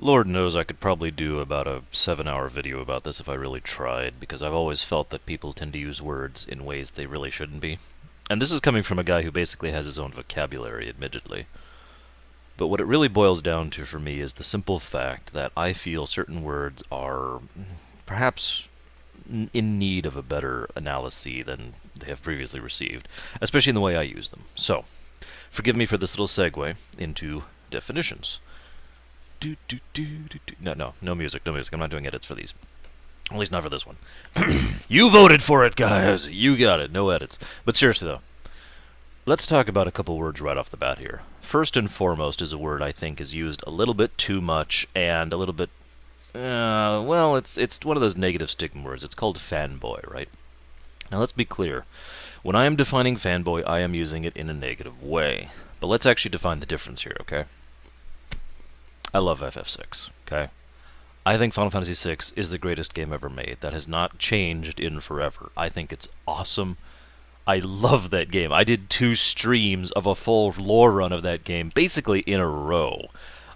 Lord knows I could probably do about a 7-hour video about this if I really tried, because I've always felt that people tend to use words in ways they really shouldn't be. And this is coming from a guy who basically has his own vocabulary, admittedly. But what it really boils down to for me is the simple fact that I feel certain words are perhaps in need of a better analysis than they have previously received, especially in the way I use them. So, forgive me for this little segue into definitions. No music, no music. I'm not doing edits for these. At least not for this one. You voted for it, guys. You got it. No edits. But seriously, though, let's talk about a couple words right off the bat here. First and foremost is a word I think is used a little bit too much and a little bit. Well, it's one of those negative stigma words. It's called fanboy, right? Now let's be clear. When I am defining fanboy, I am using it in a negative way. But let's actually define the difference here, okay? I love FF6, okay? I think Final Fantasy VI is the greatest game ever made. That has not changed in forever. I think it's awesome. I love that game. I did 2 streams of a full lore run of that game, basically in a row.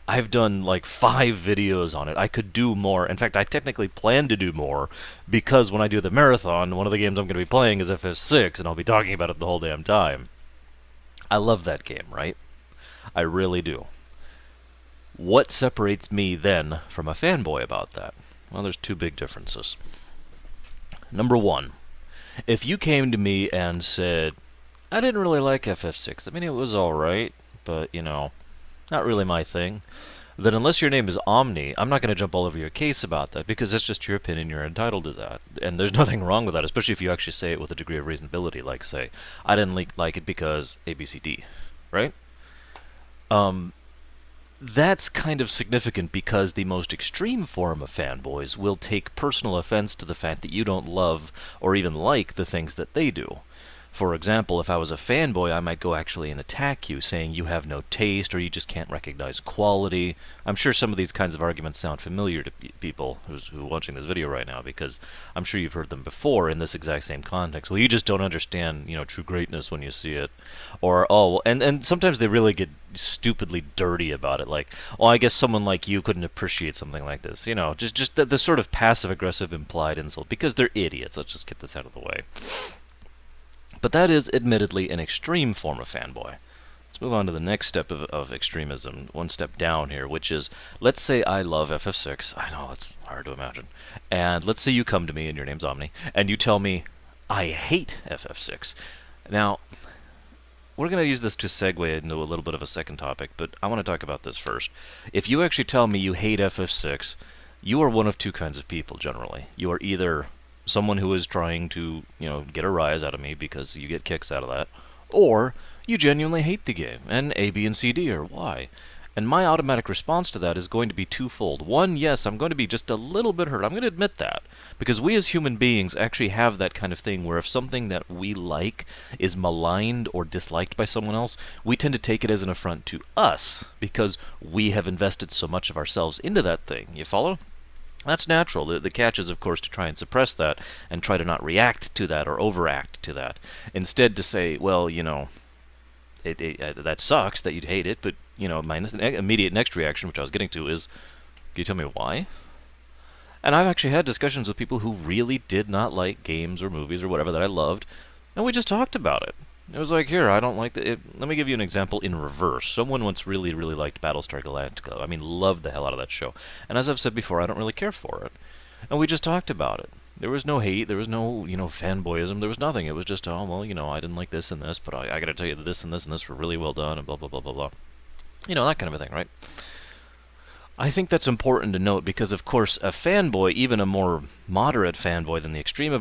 I've done like 5 videos on it. I could do more. In fact, I technically plan to do more because when I do the marathon, one of the games I'm going to be playing is FF6, and I'll be talking about it the whole damn time. I love that game, right? I really do. What separates me then from a fanboy about that? Well, there's 2 big differences. Number 1, if you came to me and said, I didn't really like FF6, I mean, it was alright, but, not really my thing, then unless your name is Omni, I'm not going to jump all over your case about that, because that's just your opinion, you're entitled to that. And there's nothing wrong with that, especially if you actually say it with a degree of reasonability, like, say, I didn't like it because ABCD, right? That's kind of significant because the most extreme form of fanboys will take personal offense to the fact that you don't love or even like the things that they do. For example, if I was a fanboy, I might go actually and attack you, saying you have no taste or you just can't recognize quality. I'm sure some of these kinds of arguments sound familiar to people who are watching this video right now, because I'm sure you've heard them before in this exact same context. Well, you just don't understand, true greatness when you see it. Or, oh, and sometimes they really get stupidly dirty about it, like, oh, I guess someone like you couldn't appreciate something like this. Just the sort of passive-aggressive implied insult, because they're idiots. Let's just get this out of the way. But that is admittedly an extreme form of fanboy. Let's move on to the next step of extremism, one step down here, which is, let's say I love FF6. I know, it's hard to imagine. And let's say you come to me, and your name's Omni, and you tell me, I hate FF6. Now, we're going to use this to segue into a little bit of a second topic, but I want to talk about this first. If you actually tell me you hate FF6, you are one of 2 kinds of people, generally. You are either someone who is trying to, get a rise out of me because you get kicks out of that, or you genuinely hate the game, and A, B, and C, D are why. And my automatic response to that is going to be twofold. One, yes, I'm going to be just a little bit hurt. I'm going to admit that. Because we as human beings actually have that kind of thing where if something that we like is maligned or disliked by someone else, we tend to take it as an affront to us because we have invested so much of ourselves into that thing. You follow? That's natural. The catch is, of course, to try and suppress that and try to not react to that or overact to that. Instead, to say, well, that sucks that you'd hate it, but, my immediate next reaction, which I was getting to, is, can you tell me why? And I've actually had discussions with people who really did not like games or movies or whatever that I loved, and we just talked about it. It was like, here, I don't like it. Let me give you an example in reverse. Someone once really, really liked Battlestar Galactica. I mean, loved the hell out of that show. And as I've said before, I don't really care for it. And we just talked about it. There was no hate. There was no, fanboyism. There was nothing. It was just, oh, well, I didn't like this and this, but I got to tell you that this and this and this were really well done, and blah, blah, blah, blah, blah. That kind of a thing, right? I think that's important to note because, of course, a fanboy, even a more moderate fanboy than the extreme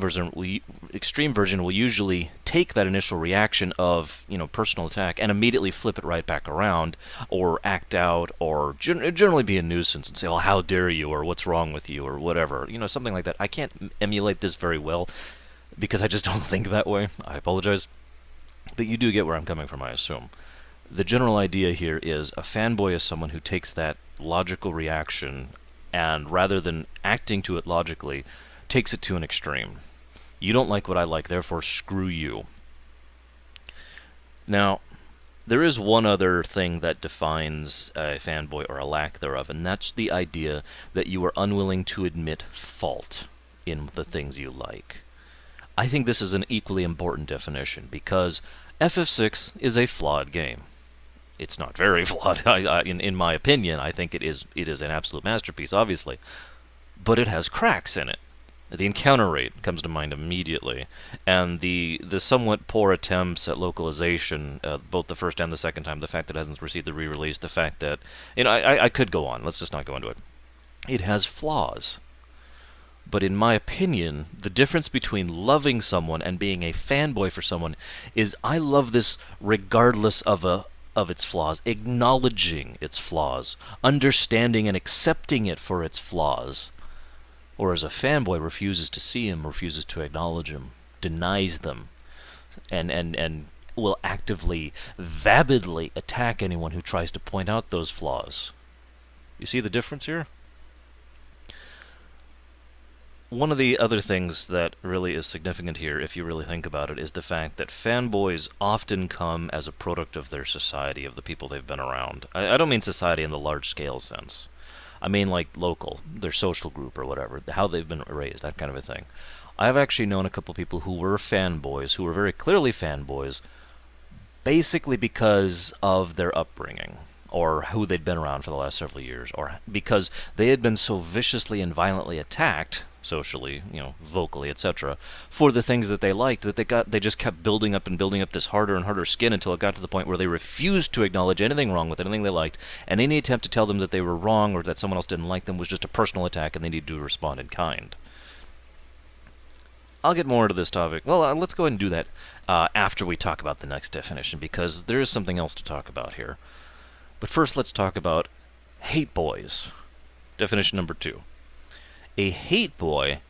version, will usually take that initial reaction of, personal attack and immediately flip it right back around, or act out, or generally be a nuisance and say, "Oh, how dare you?" or "What's wrong with you?" or whatever, something like that. I can't emulate this very well because I just don't think that way. I apologize, but you do get where I'm coming from, I assume. The general idea here is a fanboy is someone who takes that logical reaction and rather than acting to it logically, takes it to an extreme. You don't like what I like, therefore screw you. Now, There is one other thing that defines a fanboy or a lack thereof, and that's the idea that you are unwilling to admit fault in the things you like. I think this is an equally important definition because FF6 is a flawed game. It's not very flawed, in my opinion. I think it is an absolute masterpiece, obviously, but it has cracks in it. The encounter rate comes to mind immediately, and the somewhat poor attempts at localization, both the first and the second time, the fact that it hasn't received the re-release, the fact that, I could go on. Let's just not go into it. It has flaws. But in my opinion, the difference between loving someone and being a fanboy for someone is I love this regardless of its flaws, acknowledging its flaws, understanding and accepting it for its flaws. Whereas a fanboy refuses to see him, refuses to acknowledge him, denies them, and will actively, vapidly attack anyone who tries to point out those flaws. You see the difference here? One of the other things that really is significant here, if you really think about it, is the fact that fanboys often come as a product of their society, of the people they've been around. I don't mean society in the large-scale sense. I mean like local, their social group or whatever, how they've been raised, that kind of a thing. I've actually known a couple people who were fanboys, who were very clearly fanboys, basically because of their upbringing, or who they'd been around for the last several years, or because they had been so viciously and violently attacked socially, vocally, etc., for the things that they liked, that they just kept building up and building up this harder and harder skin until it got to the point where they refused to acknowledge anything wrong with anything they liked, and any attempt to tell them that they were wrong or that someone else didn't like them was just a personal attack and they needed to respond in kind. I'll get more into this topic. Well, let's go ahead and do that after we talk about the next definition, because there is something else to talk about here. But first, let's talk about hate boys. Definition number 2. A hate boy,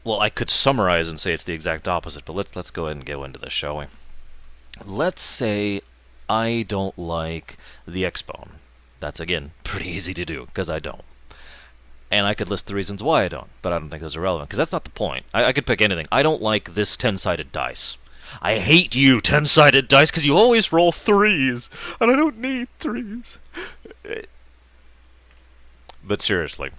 well, I could summarize and say it's the exact opposite, but let's go ahead and go into this, shall we? Let's say I don't like the X-Bone. That's, again, pretty easy to do, because I don't. And I could list the reasons why I don't, but I don't think those are relevant, because that's not the point. I could pick anything. I don't like this 10-sided dice. I hate you, 10-sided dice, because you always roll 3s, and I don't need 3s. But seriously,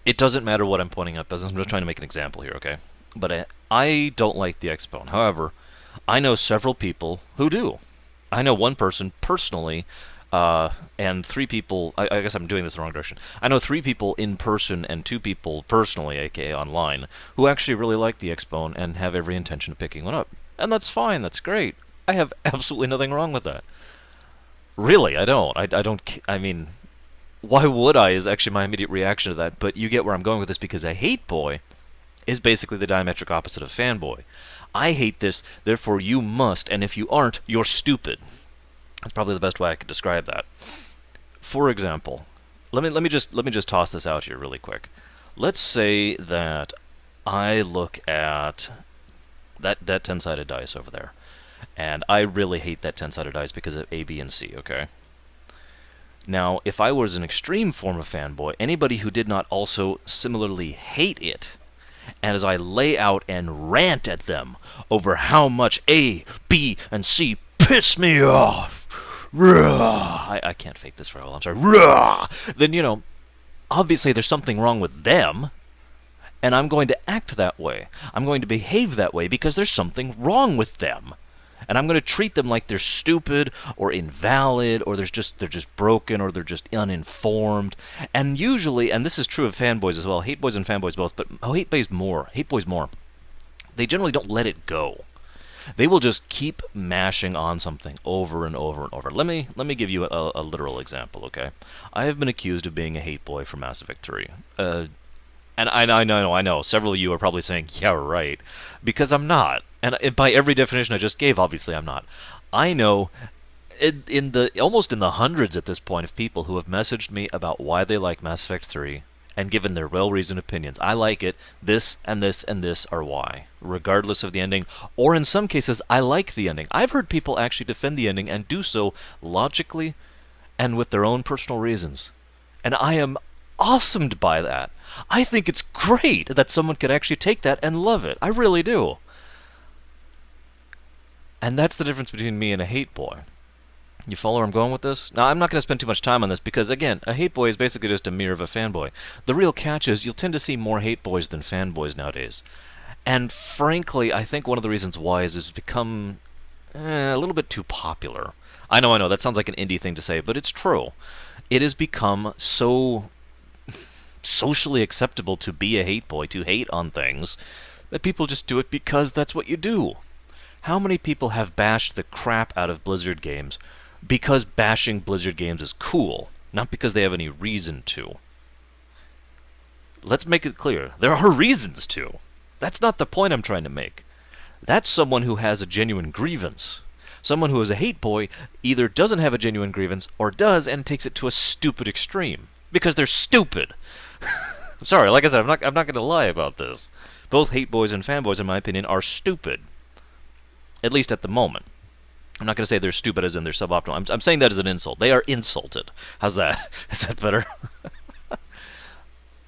it doesn't matter what I'm pointing out. I'm just trying to make an example here, okay? But I don't like the X-Bone. However, I know several people who do. I know one person personally, and 3 people, I guess I'm doing this in the wrong direction. I know 3 people in person and 2 people personally, aka online, who actually really like the X-Bone and have every intention of picking one up. And that's fine, that's great. I have absolutely nothing wrong with that. Really, I don't. I mean, why would I is actually my immediate reaction to that, but you get where I'm going with this, because a hate boy is basically the diametric opposite of fanboy. I hate this, therefore you must, and if you aren't, you're stupid. That's probably the best way I could describe that. For example, let me just toss this out here really quick. Let's say that I look at that 10-sided dice over there, and I really hate that 10-sided dice because of A, B, and C, okay? Now, if I was an extreme form of fanboy, anybody who did not also similarly hate it, and as I lay out and rant at them over how much A, B, and C piss me off, I can't fake this very well, I'm sorry, then, obviously there's something wrong with them, and I'm going to act that way. I'm going to behave that way because there's something wrong with them. And I'm going to treat them like they're stupid or invalid, or they're just broken, or they're just uninformed. And usually, and this is true of fanboys as well, hate boys and fanboys both, but hate boys more. They generally don't let it go. They will just keep mashing on something over and over and over. Let me give you a literal example, okay? I have been accused of being a hate boy for Mass Effect 3. And I know. Several of you are probably saying, yeah, right. Because I'm not. And by every definition I just gave, obviously I'm not. I know almost in the hundreds at this point of people who have messaged me about why they like Mass Effect 3 and given their well-reasoned opinions. I like it. This and this and this are why, regardless of the ending. Or in some cases, I like the ending. I've heard people actually defend the ending and do so logically and with their own personal reasons. And I am awesomed by that. I think it's great that someone could actually take that and love it. I really do. And that's the difference between me and a hate boy. You follow where I'm going with this? Now, I'm not going to spend too much time on this because, again, a hate boy is basically just a mirror of a fanboy. The real catch is you'll tend to see more hate boys than fanboys nowadays. And frankly, I think one of the reasons why is it's become a little bit too popular. I know, that sounds like an indie thing to say, but it's true. It has become so socially acceptable to be a hate boy, to hate on things, that people just do it because that's what you do. How many people have bashed the crap out of Blizzard games because bashing Blizzard games is cool, not because they have any reason to? Let's make it clear. There are reasons to. That's not the point I'm trying to make. That's someone who has a genuine grievance. Someone who is a hate boy either doesn't have a genuine grievance or does and takes it to a stupid extreme. Because they're stupid. I'm sorry, like I said, I'm not going to lie about this. Both hate boys and fanboys, in my opinion, are stupid. At least at the moment. I'm not going to say they're stupid as in they're suboptimal. I'm saying that as an insult. They are insulted. How's that? Is that better?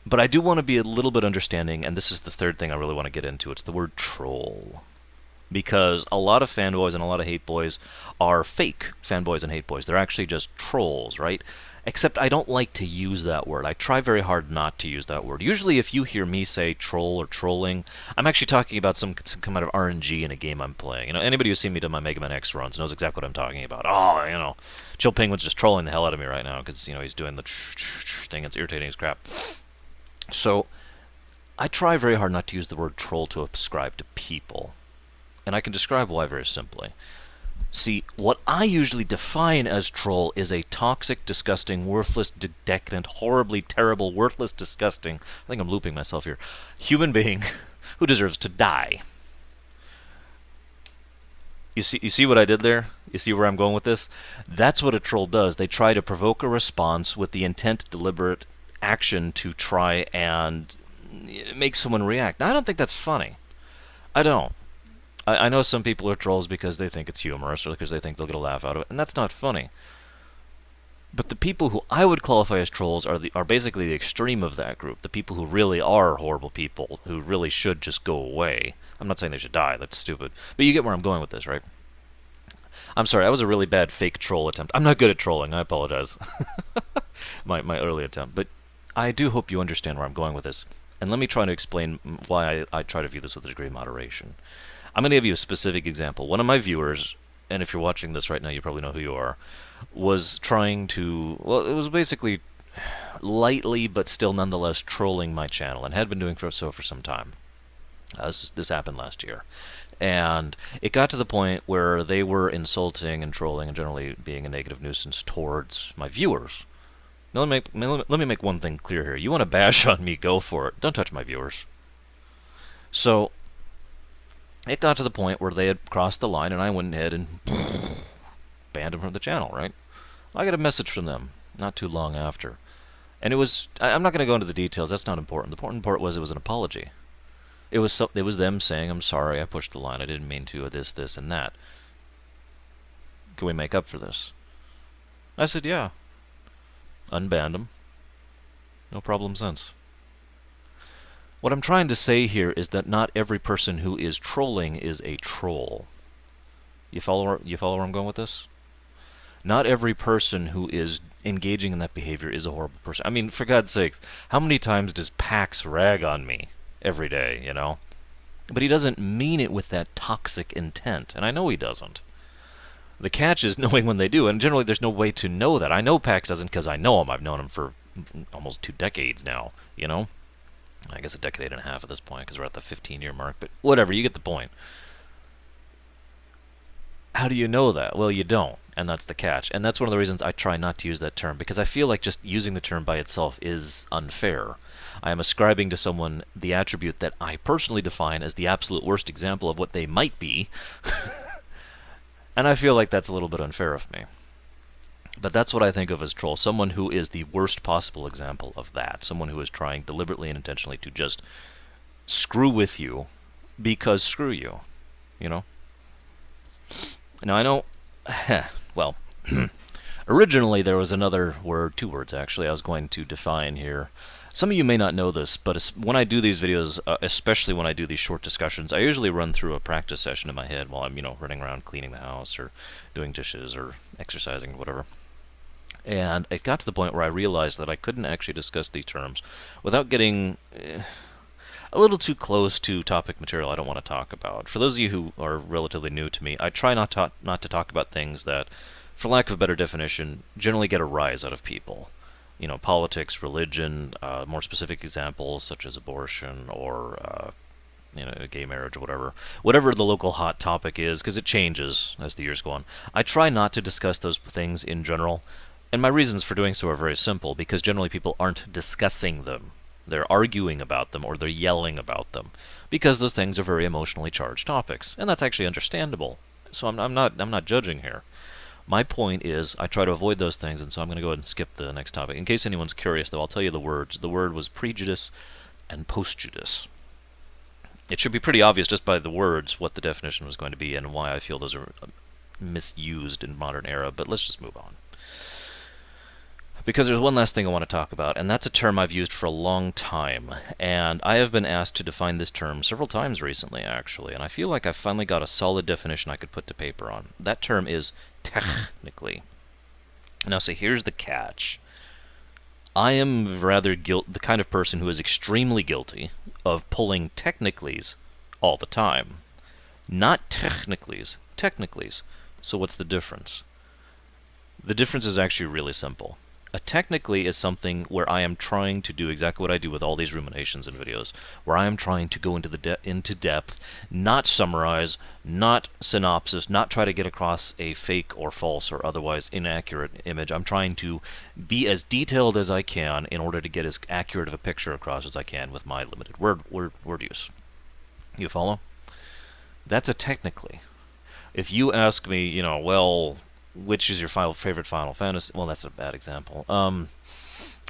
But I do want to be a little bit understanding, and this is the third thing I really want to get into. It's the word troll. Because a lot of fanboys and a lot of hate boys are fake fanboys and hate boys. They're actually just trolls, right? Except I don't like to use that word. I try very hard not to use that word. Usually if you hear me say troll or trolling, I'm actually talking about some kind of RNG in a game I'm playing. You know, anybody who's seen me do my Mega Man X runs knows exactly what I'm talking about. Oh, you know, Chill Penguin's just trolling the hell out of me right now because, you know, he's doing the thing. It's irritating as crap. So I try very hard not to use the word troll to ascribe to people. And I can describe why very simply. See, what I usually define as troll is a toxic, disgusting, worthless, decadent, horribly terrible, worthless, disgusting, I think I'm looping myself here, human being who deserves to die. You see what I did there? You see where I'm going with this? That's what a troll does. They try to provoke a response with the intent, deliberate action to try and make someone react. Now, I don't think that's funny. I don't. I know some people are trolls because they think it's humorous or because they think they'll get a laugh out of it, and that's not funny. But the people who I would qualify as trolls are basically the extreme of that group. The people who really are horrible people, who really should just go away. I'm not saying they should die, that's stupid. But you get where I'm going with this, right? I'm sorry, that was a really bad fake troll attempt. I'm not good at trolling, I apologize. my early attempt. But I do hope you understand where I'm going with this. And let me try to explain why I try to view this with a degree of moderation. I'm going to give you a specific example. One of my viewers, and if you're watching this right now, you probably know who you are, was trying to, well, it was basically lightly but still nonetheless trolling my channel, and had been doing so for some time. This happened last year. And it got to the point where they were insulting and trolling and generally being a negative nuisance towards my viewers. Now, let me make one thing clear here. You want to bash on me, go for it. Don't touch my viewers. So it got to the point where they had crossed the line, and I went ahead and banned them from the channel, right? I got a message from them not too long after. And it was, I'm not going to go into the details, that's not important. The important part was it was an apology. It was them saying, I'm sorry, I pushed the line, I didn't mean to, this, and that. Can we make up for this? I said, yeah. Unbanned them. No problem since. What I'm trying to say here is that not every person who is trolling is a troll. You follow where I'm going with this? Not every person who is engaging in that behavior is a horrible person. I mean, for God's sakes, how many times does Pax rag on me every day, you know? But he doesn't mean it with that toxic intent, and I know he doesn't. The catch is knowing when they do, and generally there's no way to know that. I know Pax doesn't because I know him. I've known him for almost 2 decades now, you know? I guess a decade and a half at this point because we're at the 15-year mark, but whatever, you get the point. How do you know that? Well, you don't, and that's the catch. And that's one of the reasons I try not to use that term, because I feel like just using the term by itself is unfair. I am ascribing to someone the attribute that I personally define as the absolute worst example of what they might be, and I feel like that's a little bit unfair of me. But that's what I think of as troll. Someone who is the worst possible example of that. Someone who is trying deliberately and intentionally to just screw with you because screw you. You know? Now I know, well, originally there was another word, 2 words actually, I was going to define here. Some of you may not know this, but when I do these videos, especially when I do these short discussions, I usually run through a practice session in my head while I'm, running around cleaning the house or doing dishes or exercising or whatever. And it got to the point where I realized that I couldn't actually discuss these terms without getting a little too close to topic material I don't want to talk about. For those of you who are relatively new to me, I try not to talk about things that, for lack of a better definition, generally get a rise out of people. Politics, religion, more specific examples such as abortion or gay marriage or whatever the local hot topic is, because it changes as the years go on. I try not to discuss those things in general, and my reasons for doing so are very simple, because generally people aren't discussing them. They're arguing about them or they're yelling about them, because those things are very emotionally charged topics, and that's actually understandable. So I'm not judging here. My point is, I try to avoid those things, and so I'm going to go ahead and skip the next topic. In case anyone's curious, though, I'll tell you the words. The word was prejudice and postjudice. It should be pretty obvious just by the words what the definition was going to be and why I feel those are misused in modern era, but let's just move on. Because there's one last thing I want to talk about, and that's a term I've used for a long time, and I have been asked to define this term several times recently, actually, and I feel like I've finally got a solid definition I could put to paper on. That term is technically. Now, see, here's the catch. I am rather the kind of person who is extremely guilty of pulling technicallys all the time. Not technicallys. So what's the difference? The difference is actually really simple. A technically is something where I am trying to do exactly what I do with all these ruminations and videos, where I am trying to go into depth, not summarize, not synopsis, not try to get across a fake or false or otherwise inaccurate image. I'm trying to be as detailed as I can in order to get as accurate of a picture across as I can with my limited word use. You follow? That's a technically. If you ask me, well, which is your favorite Final Fantasy? Well, that's a bad example. I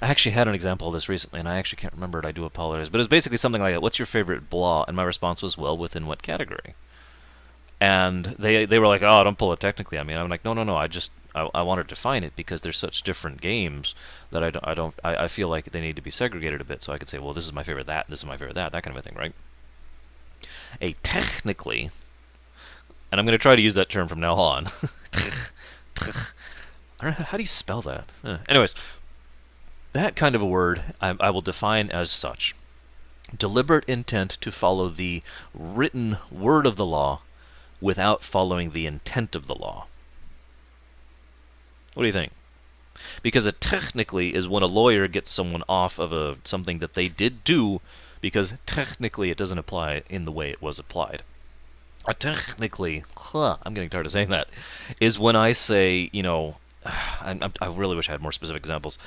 actually had an example of this recently, and I actually can't remember it. I do apologize. But it's basically something like that. What's your favorite blah? And my response was, well, within what category? And they were like, oh, don't pull it technically. I mean, I'm like, no. I wanted to define it because there's such different games that I feel like they need to be segregated a bit. So I could say, well, this is my favorite that, this is my favorite that kind of a thing, right? A technically, and I'm going to try to use that term from now on. I don't know, how do you spell that? Anyways, that kind of a word I will define as such. Deliberate intent to follow the written word of the law without following the intent of the law. What do you think? Because a technically is when a lawyer gets someone off of something that they did do because technically it doesn't apply in the way it was applied. Technically, I'm getting tired of saying that, is when I say, I really wish I had more specific examples.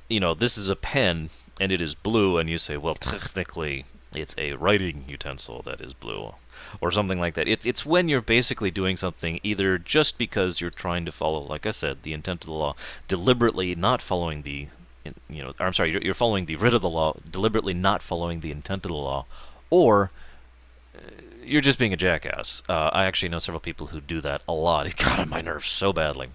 This is a pen and it is blue, and you say, well, technically, it's a writing utensil that is blue, or something like that. It's when you're basically doing something either just because you're trying to follow, like I said, the intent of the law, deliberately not following the, I'm sorry, you're following the writ of the law, deliberately not following the intent of the law, or you're just being a jackass. I actually know several people who do that a lot. It got on my nerves so badly.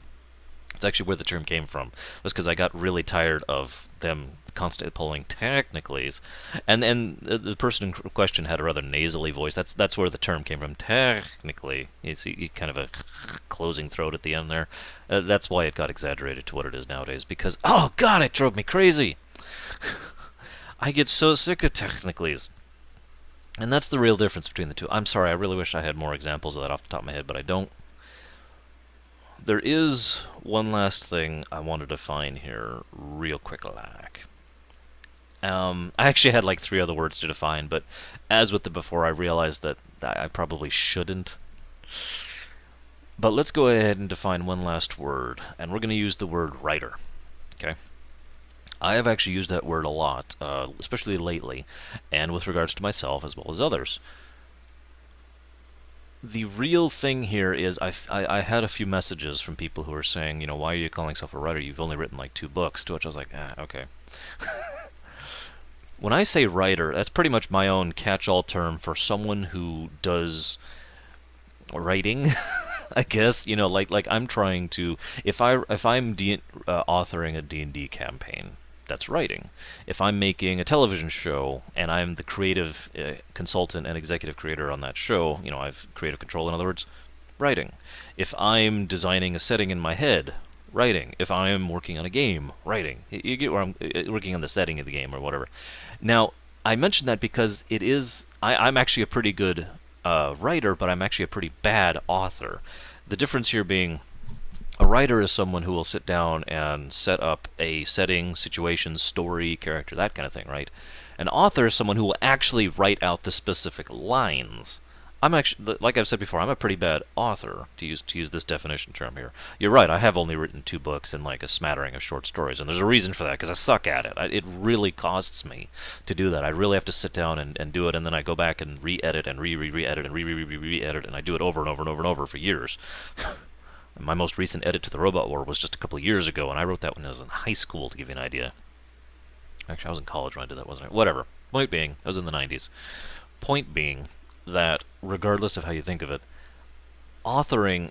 It's actually where the term came from. It was because I got really tired of them constantly pulling technicallys, and the person in question had a rather nasally voice. That's where the term came from. Technically, you see kind of a closing throat at the end there. That's why it got exaggerated to what it is nowadays. Because oh god, it drove me crazy. I get so sick of technicallys. And that's the real difference between the two. I'm sorry, I really wish I had more examples of that off the top of my head, but I don't. There is one last thing I wanted to define here real quick like. I actually had like 3 other words to define, but as with the before, I realized that I probably shouldn't. But let's go ahead and define one last word, and we're going to use the word writer. Okay? I have actually used that word a lot, especially lately, and with regards to myself as well as others. The real thing here is I had a few messages from people who were saying, why are you calling yourself a writer? You've only written like 2 books, to which I was like, okay. When I say writer, that's pretty much my own catch-all term for someone who does writing. I guess like I'm trying to if I'm authoring a D&D campaign, that's writing. If I'm making a television show and I'm the creative consultant and executive creator on that show, I have creative control, in other words, writing. If I'm designing a setting in my head, writing. If I'm working on a game, writing. You get where I'm working on the setting of the game or whatever. Now, I mentioned that because I'm actually a pretty good writer, but I'm actually a pretty bad author. The difference here being a writer is someone who will sit down and set up a setting, situation, story, character, that kind of thing, right? An author is someone who will actually write out the specific lines. I'm actually, like I've said before, I'm a pretty bad author, to use this definition term here. You're right, I have only written 2 books and like a smattering of short stories, and there's a reason for that, because I suck at it. It really costs me to do that. I really have to sit down and do it, and then I go back and re-edit and re-re-re-edit and re-re-re-re-edit, and I do it over and over and over and over for years. My most recent edit to the Robot War was just a couple of years ago, and I wrote that when I was in high school, to give you an idea. Actually, I was in college when I did that, wasn't I? Whatever. Point being, I was in the 90s. Point being that, regardless of how you think of it, authoring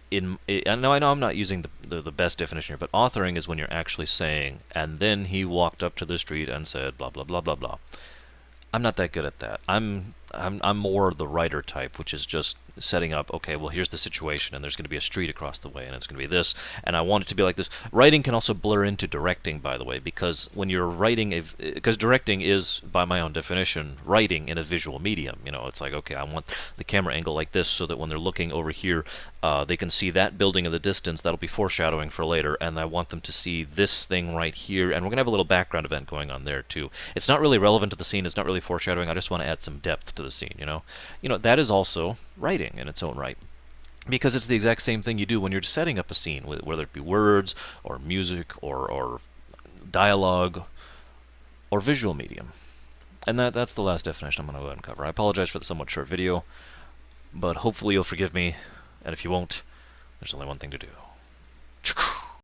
I know I'm not using the best definition here, but authoring is when you're actually saying, and then he walked up to the street and said blah blah blah blah blah. I'm not that good at that. I'm more the writer type, which is just setting up, okay, well, here's the situation, and there's going to be a street across the way, and it's going to be this, and I want it to be like this. Writing can also blur into directing, by the way, because when you're writing, because directing is, by my own definition, writing in a visual medium. It's like, okay, I want the camera angle like this so that when they're looking over here, they can see that building in the distance. That'll be foreshadowing for later, and I want them to see this thing right here, and we're going to have a little background event going on there, too. It's not really relevant to the scene. It's not really foreshadowing. I just want to add some depth to the scene, that is also writing in its own right, because it's the exact same thing you do when you're setting up a scene, whether it be words or music or dialogue or visual medium. And that's the last definition I'm going to go ahead and cover. I apologize for the somewhat short video, but hopefully you'll forgive me, and if you won't, there's only one thing to do.